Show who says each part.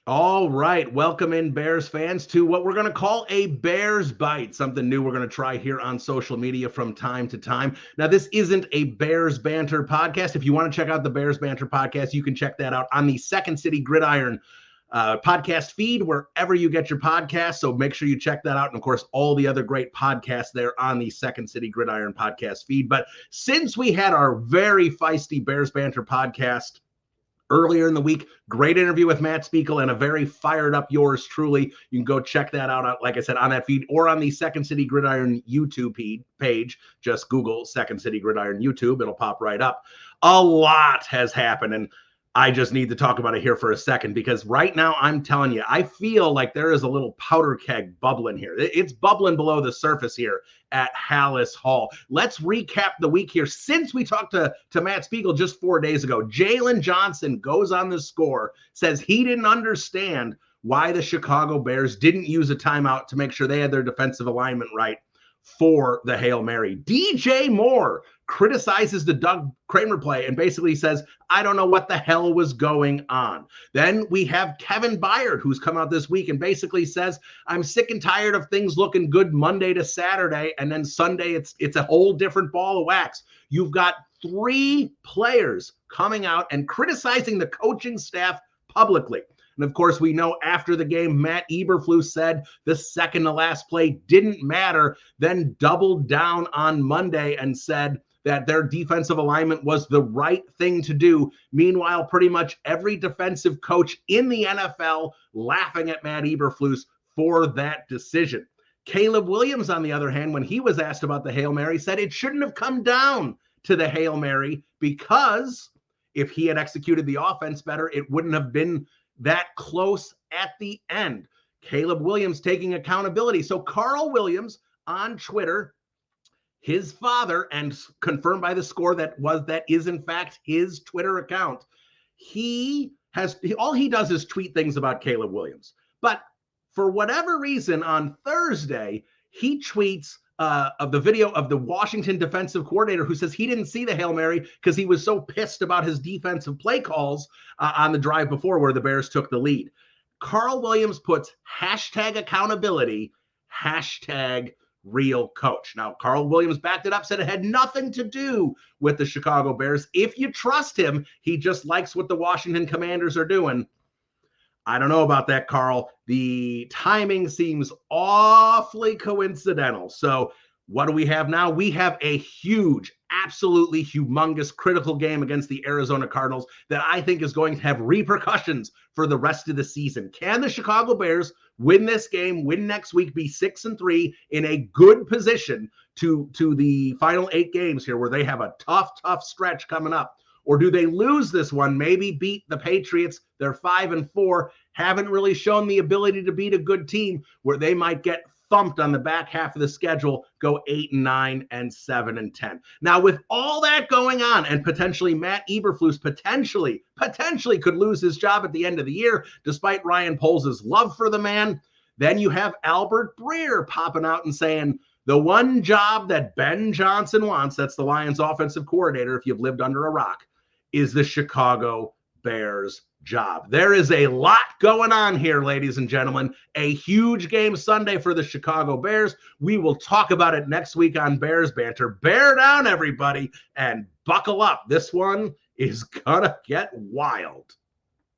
Speaker 1: All right, welcome in Bears fans to what we're going to call a Bears Bite, something new we're going to try here on social media from time to time. Now, this isn't a Bears Banter podcast. If you want to check out the Bears Banter podcast, you can check that out on the Second City Gridiron podcast feed, wherever you get your podcasts. So make sure you check that out. And of course, all the other great podcasts there on the Second City Gridiron podcast feed. But since we had our very feisty Bears Banter podcast earlier in the week, great interview with Matt Spiegel and a very fired up yours truly. You can go check that out, like I said, on that feed or on the Second City Gridiron YouTube page. Just Google Second City Gridiron YouTube. It'll pop right up. A lot has happened, and I just need to talk about it here for a second because right now I'm telling you, I feel like there is a little powder keg bubbling here. It's bubbling below the surface here at Halas Hall. Let's recap the week here. Since we talked to Matt Spiegel just 4 days ago, Jalen Johnson goes on the score, says he didn't understand why the Chicago Bears didn't use a timeout to make sure they had their defensive alignment right for the Hail Mary. DJ Moore criticizes the Doug Kramer play and basically says, I don't know what the hell was going on. Then we have Kevin Byard, who's come out this week and basically says, I'm sick and tired of things looking good Monday to Saturday, and then Sunday it's a whole different ball of wax. You've got 3 players coming out and criticizing the coaching staff publicly. And of course, we know after the game, Matt Eberflus said the second to last play didn't matter, then doubled down on Monday and said that their defensive alignment was the right thing to do. Meanwhile, pretty much every defensive coach in the NFL laughing at Matt Eberflus for that decision. Caleb Williams, on the other hand, when he was asked about the Hail Mary, said it shouldn't have come down to the Hail Mary because if he had executed the offense better, it wouldn't have been that close at the end. Caleb Williams taking accountability. So Carl Williams on Twitter, his father, and confirmed by the score that is in fact his Twitter account. All he does is tweet things about Caleb Williams. But for whatever reason, on Thursday, he tweets of the video of the Washington defensive coordinator who says he didn't see the Hail Mary because he was so pissed about his defensive play calls on the drive before where the Bears took the lead. Carl Williams puts hashtag accountability, hashtag real coach. Now, Carl Williams backed it up, said it had nothing to do with the Chicago Bears. If you trust him, he just likes what the Washington Commanders are doing. I don't know about that, Carl. The timing seems awfully coincidental. So what do we have now? We have a huge, absolutely humongous, critical game against the Arizona Cardinals that I think is going to have repercussions for the rest of the season. Can the Chicago Bears win this game, win next week, be 6-3 in a good position to the final 8 games here where they have a tough stretch coming up? Or do they lose this one, maybe beat the Patriots? They're 5-4, haven't really shown the ability to beat a good team where they might get thumped on the back half of the schedule, go 8-9 and 7-10. Now, with all that going on and potentially Matt Eberflus potentially could lose his job at the end of the year, despite Ryan Poles' love for the man, then you have Albert Breer popping out and saying, the one job that Ben Johnson wants, that's the Lions offensive coordinator, if you've lived under a rock, is the Chicago Bears job. There is a lot going on here, ladies and gentlemen. A huge game Sunday for the Chicago Bears. We will talk about it next week on Bears Banter. Bear down, everybody, and buckle up. This one is gonna get wild.